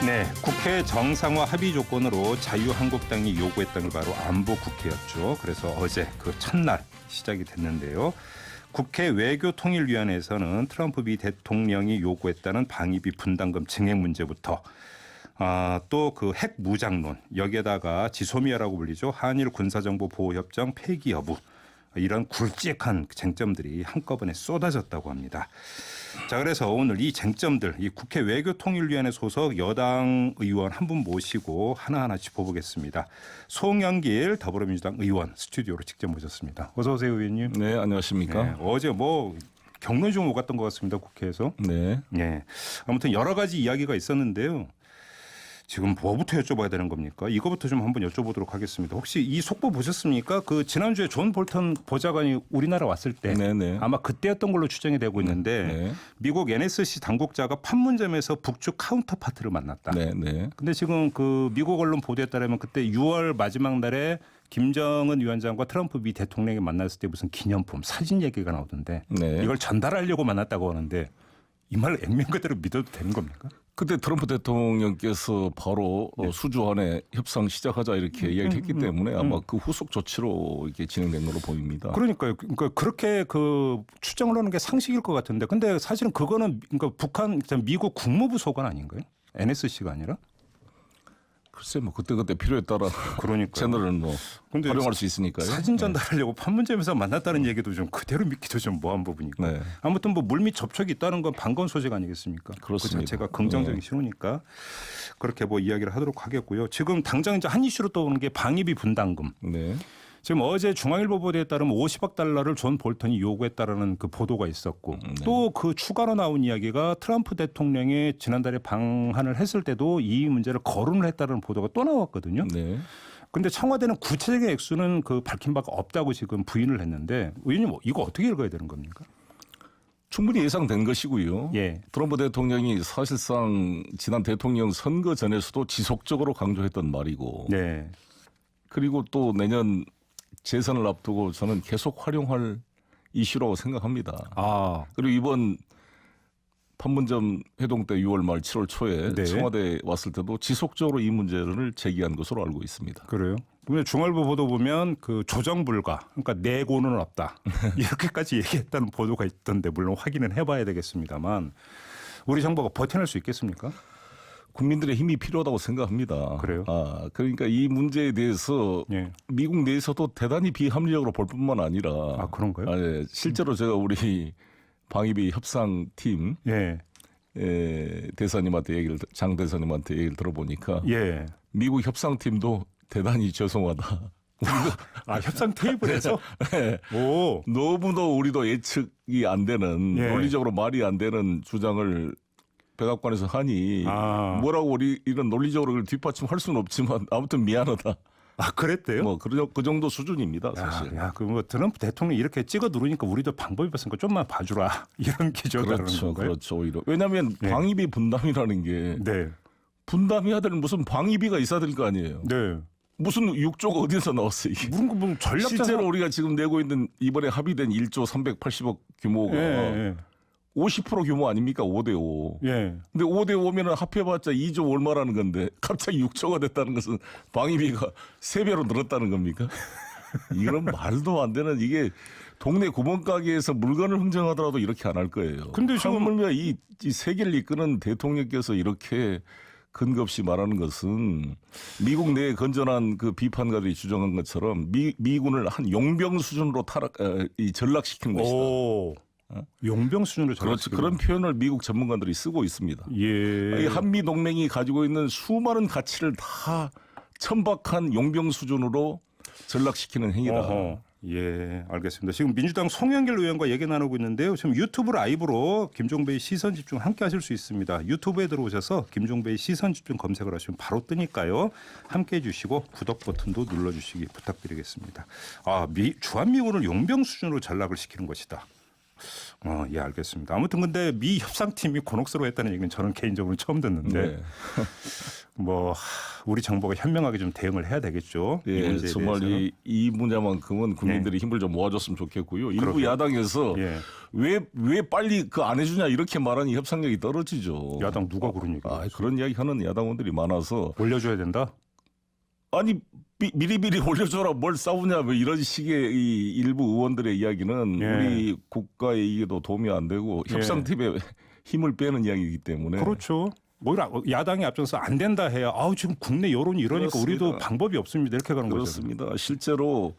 네, 국회 정상화 합의 조건으로 자유한국당이 요구했던 게 바로 안보국회였죠. 그래서 어제 그 첫날 시작이 됐는데요. 국회 외교통일위원회에서는 트럼프 미 대통령이 요구했다는 방위비 분담금 증액 문제부터 또 그 핵 무장론, 여기에다가 지소미아라고 불리죠. 한일 군사정보 보호협정 폐기 여부, 이런 굵직한 쟁점들이 한꺼번에 쏟아졌다고 합니다. 자, 그래서 오늘 이 쟁점들, 이 국회 외교통일위원회 소속 여당 의원 한 분 모시고 하나하나 짚어보겠습니다. 송영길 더불어민주당 의원 스튜디오로 직접 모셨습니다. 어서 오세요, 의원님. 네, 안녕하십니까. 네, 어제 경론 좀 오갔던 것 같습니다, 국회에서. 네. 네, 아무튼 여러 가지 이야기가 있었는데요. 지금 뭐부터 여쭤봐야 되는 겁니까? 이거부터 좀 한번 여쭤보도록 하겠습니다. 혹시 이 속보 보셨습니까? 그 지난주에 존 볼턴 보좌관이 우리나라 왔을 때 네네. 아마 그때였던 걸로 추정이 되고 있는데 네. 미국 NSC 당국자가 판문점에서 북측 카운터파트를 만났다. 네네. 근데 지금 그 미국 언론 보도에 따르면 그때 6월 마지막 날에 김정은 위원장과 트럼프 미 대통령이 만났을 때 무슨 기념품 사진 얘기가 나오던데 네. 이걸 전달하려고 만났다고 하는데 이 말 액면 그대로 믿어도 되는 겁니까? 그때 트럼프 대통령께서 바로 수주안에 협상 시작하자 이렇게 이야기를 했기 때문에 아마 그 후속 조치로 이렇게 진행된 걸로 보입니다. 그러니까요. 그러니까 그렇게 그 추정을 하는 게 상식일 것 같은데, 근데 사실은 그거는 그러니까 북한 미국 국무부 소관 아닌가요? NSC가 아니라? 글쎄 그때 필요에 따라 그러니까요. 채널을 근데 활용할 수 있으니까요. 사진 전달하려고 판문점에서 만났다는 얘기도 좀 그대로 믿기도 좀 뭐한 부분이고. 네. 아무튼 물밑 접촉이 있다는 건 반가운 소식 아니겠습니까? 그렇습니다. 그 자체가 긍정적인 신호니까 그렇게 이야기를 하도록 하겠고요. 지금 당장 이제 한 이슈로 떠오르는 게 방위비 분담금. 네. 지금 어제 중앙일보 보도에 따르면 50억 달러를 존 볼턴이 요구했다라는 그 보도가 있었고 또 그 추가로 나온 이야기가 트럼프 대통령이 지난달에 방한을 했을 때도 이 문제를 거론을 했다는 보도가 또 나왔거든요. 네. 그런데 청와대는 구체적인 액수는 밝힌 바가 없다고 지금 부인을 했는데 의원님 이거 어떻게 읽어야 되는 겁니까? 충분히 예상된 것이고요. 예. 트럼프 대통령이 사실상 지난 대통령 선거 전에서도 지속적으로 강조했던 말이고 네. 그리고 또 내년 재선을 앞두고 저는 계속 활용할 이슈라고 생각합니다. 그리고 이번 판문점 회동 때 6월 말 7월 초에 네. 청와대에 왔을 때도 지속적으로 이 문제를 제기한 것으로 알고 있습니다. 그래요? 근데 중앙일보 보도 보면 그 조정 불가, 그러니까 내고는 없다. 이렇게까지 얘기했다는 보도가 있던데 물론 확인은 해봐야 되겠습니다만 우리 정부가 버텨낼 수 있겠습니까? 국민들의 힘이 필요하다고 생각합니다. 그래요? 그러니까 이 문제에 대해서 예. 미국 내에서도 대단히 비합리적으로 볼 뿐만 아니라 그런가요? 예, 실제로 제가 우리 방위비 협상팀 예. 대사님한테 장 대사님한테 얘기를 들어보니까 예. 미국 협상팀도 대단히 죄송하다. 협상 테이블에서? 네. 오. 너무도 우리도 예측이 안 되는 예. 논리적으로 말이 안 되는 주장을 백악관에서 하니 뭐라고 우리 이런 논리적으로 그걸 뒷받침할 수는 없지만 아무튼 미안하다. 그랬대요? 그 정도 수준입니다, 사실. 트럼프 대통령이 이렇게 찍어 누르니까 우리도 방법이 없으니까 좀만 봐주라. 이런 기조라는 건가요? 그렇죠. 오히려. 왜냐하면 네. 방위비 분담이라는 게 네. 분담해야 될 무슨 방위비가 있어야 될 거 아니에요. 네. 무슨 6조가 어디서 나왔어요, 이게. 무슨 전략자 실제로 우리가 지금 내고 있는 이번에 합의된 1조 380억 규모가 50% 규모 아닙니까? 5대5. 예. 근데 5대5면 합해봤자 2조 얼마라는 건데 갑자기 6조가 됐다는 것은 방위비가 3배로 늘었다는 겁니까? 이런 말도 안 되는 이게 동네 구멍가게에서 물건을 흥정하더라도 이렇게 안 할 거예요. 근데 지금 이 세계를 이끄는 대통령께서 이렇게 근거 없이 말하는 것은 미국 내에 건전한 그 비판가들이 주장한 것처럼 미군을 한 용병 수준으로 전락시킨 것이다. 용병 수준으로 그렇죠. 그런 표현을 미국 전문가들이 쓰고 있습니다. 예. 이 한미 동맹이 가지고 있는 수많은 가치를 다 천박한 용병 수준으로 전락시키는 행위다. 예, 알겠습니다. 지금 민주당 송영길 의원과 얘기 나누고 있는데요. 지금 유튜브 라이브로 김종배의 시선집중 함께 하실 수 있습니다. 유튜브에 들어오셔서 김종배의 시선집중 검색을 하시면 바로 뜨니까요. 함께 해주시고 구독 버튼도 눌러주시기 부탁드리겠습니다. 주한미군을 용병 수준으로 전락을 시키는 것이다. 예, 알겠습니다. 아무튼 근데 미 협상팀이 곤혹스러워했다는 얘기는 저는 개인적으로 처음 듣는데 네. 뭐 우리 정부가 현명하게 좀 대응을 해야 되겠죠. 이 예, 문제에 정말 대해서는. 이 분야만큼은 국민들이 힘을 좀 모아줬으면 좋겠고요. 일부 그러게요. 야당에서 예. 왜 빨리 그 안 해주냐 이렇게 말하니 협상력이 떨어지죠. 야당 누가 그런 얘기? 그런 이야기 하는 야당원들이 많아서 올려줘야 된다. 아니 미리미리 올려줘라 뭘 싸우냐 뭐 이런 식의 이 일부 의원들의 이야기는 예. 우리 국가의 이게도 도움이 안 되고 예. 협상팀에 힘을 빼는 이야기이기 때문에 그렇죠. 오히려 야당이 앞서서 안 된다 해야 지금 국내 여론이 이러니까 그렇습니다. 우리도 방법이 없습니다. 이렇게 가는 거죠. 그렇습니다. 실제로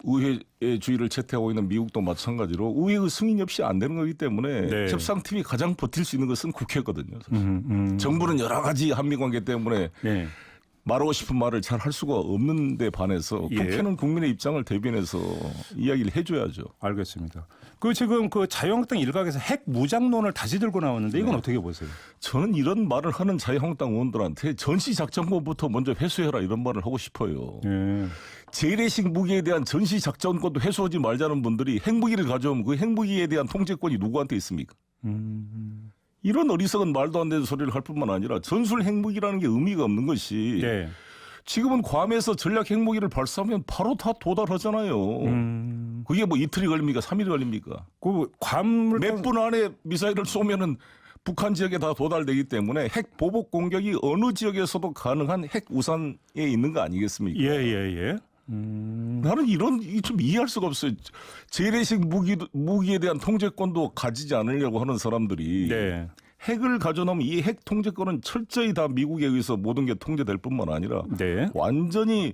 의회의 주의를 채택하고 있는 미국도 마찬가지로 의회의 승인 없이 안 되는 거기 때문에 네. 협상팀이 가장 버틸 수 있는 것은 국회거든요. 사실. 정부는 여러 가지 한미 관계 때문에 네. 말하고 싶은 말을 잘 할 수가 없는데 반해서 예. 국회는 국민의 입장을 대변해서 이야기를 해줘야죠. 알겠습니다. 그 지금 그 자유한국당 일각에서 핵 무장론을 다시 들고 나왔는데 이건 어떻게 보세요? 저는 이런 말을 하는 자유한국당 의원들한테 전시작전권부터 먼저 회수해라 이런 말을 하고 싶어요. 예. 재래식 무기에 대한 전시작전권도 회수하지 말자는 분들이 핵무기를 가져오면 그 핵무기에 대한 통제권이 누구한테 있습니까? 이런 어리석은 말도 안 되는 소리를 할 뿐만 아니라 전술 핵무기라는 게 의미가 없는 것이 네. 지금은 괌에서 전략 핵무기를 발사하면 바로 다 도달하잖아요. 그게 뭐 이틀이 걸립니까? 3일이 걸립니까? 그 괌을 몇 분 안에 미사일을 쏘면은 북한 지역에 다 도달되기 때문에 핵 보복 공격이 어느 지역에서도 가능한 핵 우산에 있는 거 아니겠습니까? 예. 나는 좀 이해할 수가 없어요. 재래식 무기에 대한 통제권도 가지지 않으려고 하는 사람들이 네. 핵을 가져놓으면 이 핵 통제권은 철저히 다 미국에 의해서 모든 게 통제될 뿐만 아니라 네. 완전히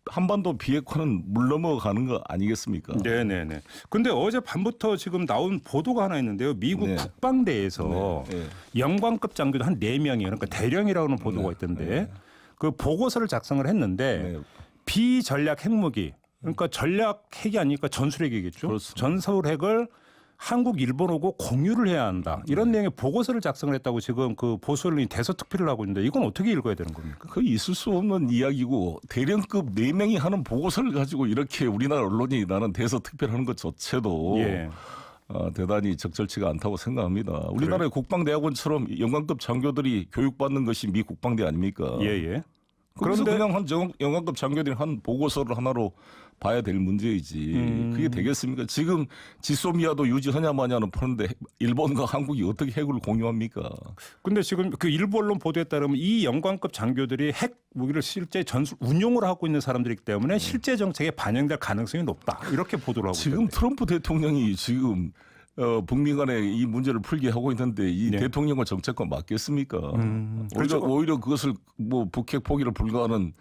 한반도 비핵화는 물 넘어가는 거 아니겠습니까? 네네네. 근데 어제 밤부터 지금 나온 보도가 하나 있는데요. 미국 네. 국방대에서 네. 영관급 장교도 한 4명이에요. 그러니까 대령이라는 보도가 있던데 그 보고서를 작성을 했는데 네. 비전략 핵무기 그러니까 전략 핵이 아니니까 전술핵이겠죠. 그렇습니다. 전술핵을 한국, 일본하고 공유를 해야 한다. 이런 내용의 보고서를 작성을 했다고 지금 그 보수 언론이 대서특필을 하고 있는데 이건 어떻게 읽어야 되는 겁니까? 그 있을 수 없는 이야기고 대령급 4명이 하는 보고서를 가지고 이렇게 우리나라 언론이 나는 대서특필하는 것 자체도 예. 대단히 적절치가 않다고 생각합니다. 우리나라의 국방대학원처럼 영관급 장교들이 교육받는 것이 미 국방대 아닙니까? 예. 그래서 그런데 그냥 한 영관급 장교들이 한 보고서를 하나로 봐야 될 문제이지. 그게 되겠습니까? 지금 지소미아도 유지하냐 마냐는 푸는데 일본과 한국이 어떻게 핵을 공유합니까? 근데 지금 그 일부 언론 보도에 따르면 이 영관급 장교들이 핵 무기를 실제 전술 운용을 하고 있는 사람들이기 때문에 실제 정책에 반영될 가능성이 높다. 이렇게 보도를 하고 지금 있던데. 트럼프 대통령이 지금 북미 간에 이 문제를 풀게 하고 있는데 이 네. 대통령과 정책과 맞겠습니까? 그렇죠. 오히려 그것을 뭐 북핵 포기를 불가하는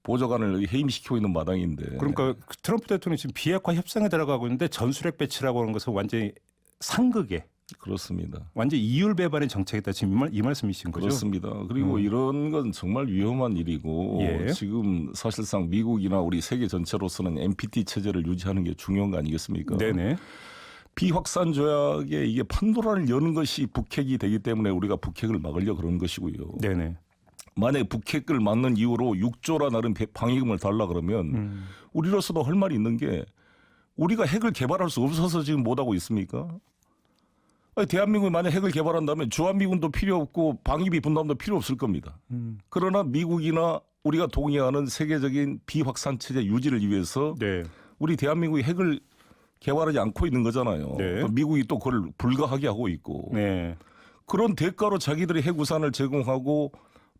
보좌관을 해임시키고 있는 마당인데. 그러니까 트럼프 대통령이 지금 비핵화 협상에 들어가고 있는데 전술핵 배치라고 하는 것은 완전히 상극에 그렇습니다. 완전 이율배반의 정책이다. 지금 이 말씀이신 거죠? 그렇습니다. 그리고 이런 건 정말 위험한 일이고 예. 지금 사실상 미국이나 우리 세계 전체로서는 NPT 체제를 유지하는 게 중요한 거 아니겠습니까? 네네. 비확산 조약에 이게 판도라를 여는 것이 북핵이 되기 때문에 우리가 북핵을 막으려고 그러는 것이고요. 네네. 만약에 북핵을 막는 이유로 6조라 나름 방위금을 달라 그러면 우리로서도 할 말이 있는 게 우리가 핵을 개발할 수 없어서 지금 못하고 있습니까? 아니, 대한민국이 만약 핵을 개발한다면 주한미군도 필요 없고 방위비 분담도 필요 없을 겁니다. 그러나 미국이나 우리가 동의하는 세계적인 비확산 체제 유지를 위해서 네. 우리 대한민국이 핵을 개발하지 않고 있는 거잖아요. 네. 미국이 또 그걸 불가하게 하고 있고 네. 그런 대가로 자기들이 핵우산을 제공하고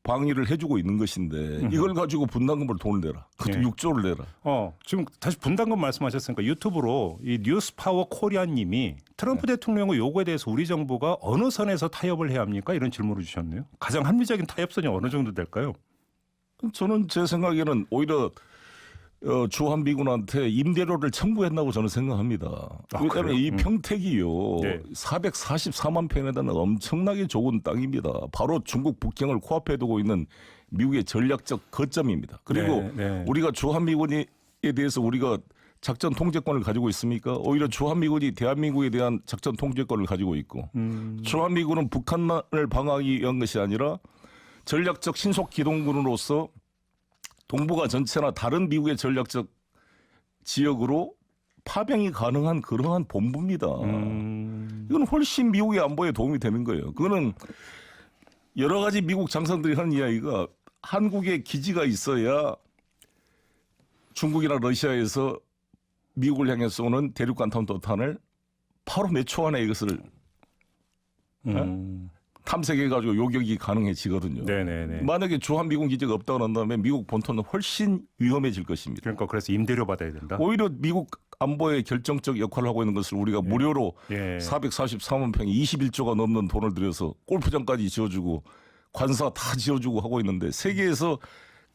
방위를 해주고 있는 것인데 이걸 가지고 분담금을 돈을 내라. 그것도 네. 6조를 내라. 지금 다시 분담금 말씀하셨으니까 유튜브로 이 뉴스파워 코리아님이 트럼프 대통령의 요구에 대해서 우리 정부가 어느 선에서 타협을 해야 합니까? 이런 질문을 주셨네요. 가장 합리적인 타협선이 어느 정도 될까요? 저는 제 생각에는 오히려 주한미군한테 임대료를 청구했다고 저는 생각합니다. 왜냐하면 그래요? 이 평택이요. 네. 444만 평에 대한 엄청나게 좋은 땅입니다. 바로 중국 북경을 코앞에 두고 있는 미국의 전략적 거점입니다. 그리고 네. 우리가 주한미군에 대해서 우리가 작전 통제권을 가지고 있습니까? 오히려 주한미군이 대한민국에 대한 작전 통제권을 가지고 있고 주한미군은 북한을 방어하기 위한 것이 아니라 전략적 신속 기동군으로서 동북아 전체나 다른 미국의 전략적 지역으로 파병이 가능한 그러한 본부입니다. 이건 훨씬 미국의 안보에 도움이 되는 거예요. 그거는 여러 가지 미국 장성들이 하는 이야기가 한국에 기지가 있어야 중국이나 러시아에서 미국을 향해 쏘는 대륙간 탄도탄을 바로 몇 초 안에 이것을 탐색해가지고 요격이 가능해지거든요. 네네네. 만약에 주한미군 기지가 없다고 한다면 미국 본토는 훨씬 위험해질 것입니다. 그러니까 그래서 임대료 받아야 된다. 오히려 미국 안보에 결정적 역할을 하고 있는 것을 우리가 무료로 예. 443만 평 21조가 넘는 돈을 들여서 골프장까지 지어주고 관사 다 지어주고 하고 있는데 세계에서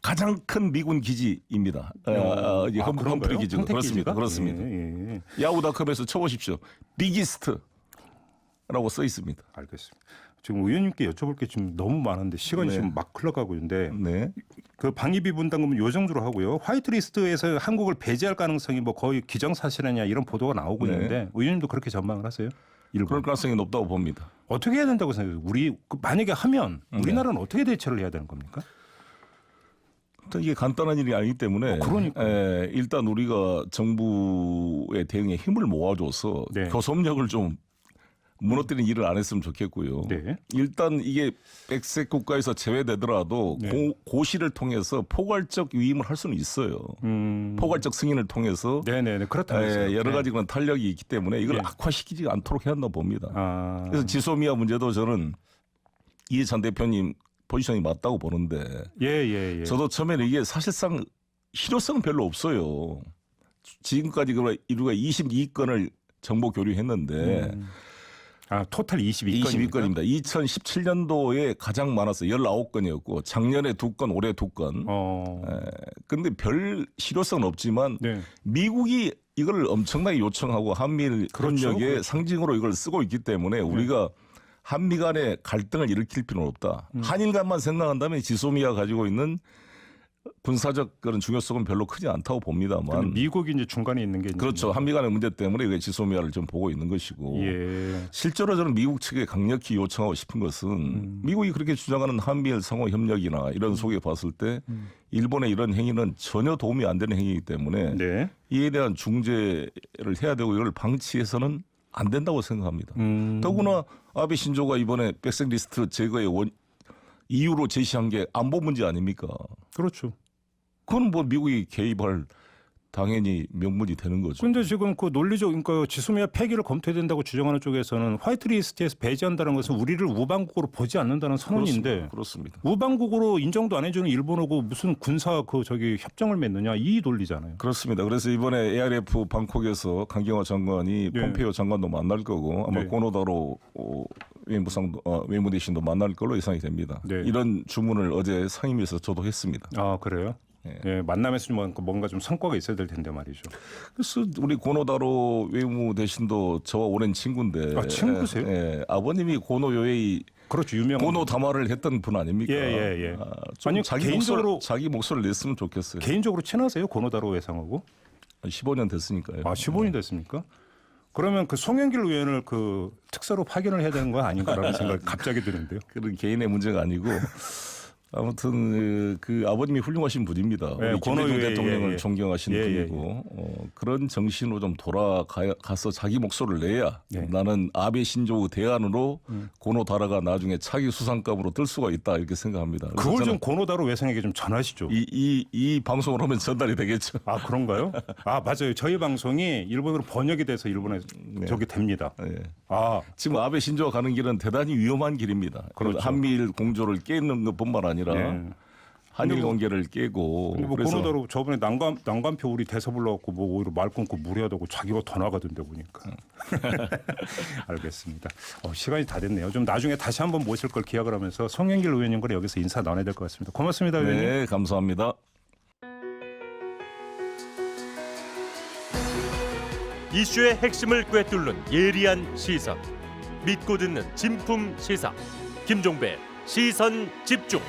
가장 큰 미군 기지입니다. 이제 험프리 기지가 그렇습니다. 그렇습니다. 예, 예. 야후닷컴에서 쳐보십시오. 비기스트라고 써 있습니다. 알겠습니다. 지금 의원님께 여쭤볼 게 지금 너무 많은데 시간이 네. 지금 막 흘러가고 있는데 네. 그 방위비 분담금은 요 정도로 하고요. 화이트리스트에서 한국을 배제할 가능성이 뭐 거의 기정사실이냐 이런 보도가 나오고 네. 있는데 의원님도 그렇게 전망을 하세요? 일본. 그럴 가능성이 높다고 봅니다. 어떻게 해야 된다고 생각해요? 우리 만약에 하면 우리나라는 어떻게 대처를 해야 되는 겁니까? 일단 이게 간단한 일이 아니기 때문에 그러니까요. 일단 우리가 정부의 대응에 힘을 모아줘서 네. 교섭력을 좀 무너뜨리는 일을 안 했으면 좋겠고요. 네. 일단 이게 백색 국가에서 제외되더라도 네. 고시를 통해서 포괄적 위임을 할 수는 있어요. 포괄적 승인을 통해서 네네네 그렇다고 했어요. 여러 네. 가지 그런 탄력이 있기 때문에 이걸 네. 악화시키지 않도록 해야 한다 봅니다. 아. 그래서 지소미아 문제도 저는 이해찬 대표님 포지션이 맞다고 보는데 예. 저도 처음에는 이게 사실상 실효성은 별로 없어요. 지금까지 우리가 22건을 정보 교류했는데 아 토탈 22건입니까? 22건입니다. 2017년도에 가장 많았어요. 19건이었고 작년에 2건, 올해 2건. 근데 별 실효성은 없지만 네. 미국이 이걸 엄청나게 요청하고 한미일 그렇죠. 협력의 그렇죠. 상징으로 이걸 쓰고 있기 때문에 우리가 한미 간의 갈등을 일으킬 필요는 없다. 한일 간만 생각한다면 지소미아 가지고 있는 군사적 그런 중요성은 별로 크지 않다고 봅니다만. 미국이 이제 중간에 있는 게 그렇죠. 한미 간의 문제 때문에 이게 지소미아를 좀 보고 있는 것이고. 예. 실제로 저는 미국 측에 강력히 요청하고 싶은 것은 미국이 그렇게 주장하는 한미일 상호 협력이나 이런 속에 봤을 때 일본의 이런 행위는 전혀 도움이 안 되는 행위이기 때문에 네. 이에 대한 중재를 해야 되고 이걸 방치해서는 안 된다고 생각합니다. 더구나 아베 신조가 이번에 백색 리스트 제거의 이유로 제시한 게 안보 문제 아닙니까? 그렇죠. 그건 뭐 미국이 개입할 당연히 명분이 되는 거죠. 근데 지금 그 논리적 그러니까 지소미아 폐기를 검토해야 된다고 주장하는 쪽에서는 화이트리스트에서 배제한다는 것은 우리를 우방국으로 보지 않는다는 선언인데 그렇습니다. 우방국으로 인정도 안 해주는 일본하고 무슨 군사 협정을 맺느냐 이 논리잖아요. 그렇습니다. 그래서 이번에 ARF 방콕에서 강경화 장관이 네. 폼페이오 장관도 만날 거고 아마 네. 고노다로 외무대신도 만날 걸로 예상이 됩니다. 네. 이런 주문을 어제 상임위에서 저도 했습니다. 아 그래요? 네. 예, 만남에서 뭔가 좀 성과가 있어야 될 텐데 말이죠. 그래서 우리 고노다로 외무대신도 저와 오랜 친구인데. 아, 친구세요? 아버님이 고노 요에이 그렇죠, 유명. 고노 담화를 했던 분 아닙니까? 예. 좀 아니, 개인적으로 자기 목소리를 냈으면 좋겠어요. 개인적으로 친하세요, 고노다로 외상하고? 15년 됐으니까요. 아, 15년 됐습니까? 그러면 그 송영길 의원을 그 특사로 파견을 해야 되는 거 아닌가라는 생각이 갑자기 드는데요. 그런 개인의 문제가 아니고 아무튼 그 아버님이 훌륭하신 분입니다. 우리 김대중 대통령을 존경하시는 분이고 그런 정신으로 좀 돌아가서 자기 목소리를 내야 나는 아베 신조의 대안으로 고노다라가 나중에 차기 수상감으로 뜰 수가 있다 이렇게 생각합니다. 그걸 좀 고노다로 외상에게 좀 전하시죠. 이 방송을 하면 전달이 되겠죠. 아 그런가요? 아 맞아요. 저희 방송이 일본어로 번역이 돼서 일본에 저기 됩니다. 네. 아 지금 아베 신조가 가는 길은 대단히 위험한 길입니다. 그렇죠. 한미일 공조를 깨는 것뿐만 아니라 한일 관계를 깨고. 뭐 고노다로 저번에 난관표 우리 대사 불러갖고 뭐 오히려 말 끊고 무리하다고 자기가 더 나가던데 보니까. 알겠습니다. 시간이 다 됐네요. 좀 나중에 다시 한번 모실 걸 기약을 하면서 송영길 의원님과 여기서 인사 나눠야 될 것 같습니다. 고맙습니다, 의원님. 네, 감사합니다. 이슈의 핵심을 꿰뚫는 예리한 시선, 믿고 듣는 진품 시사 김종배 시선 집중.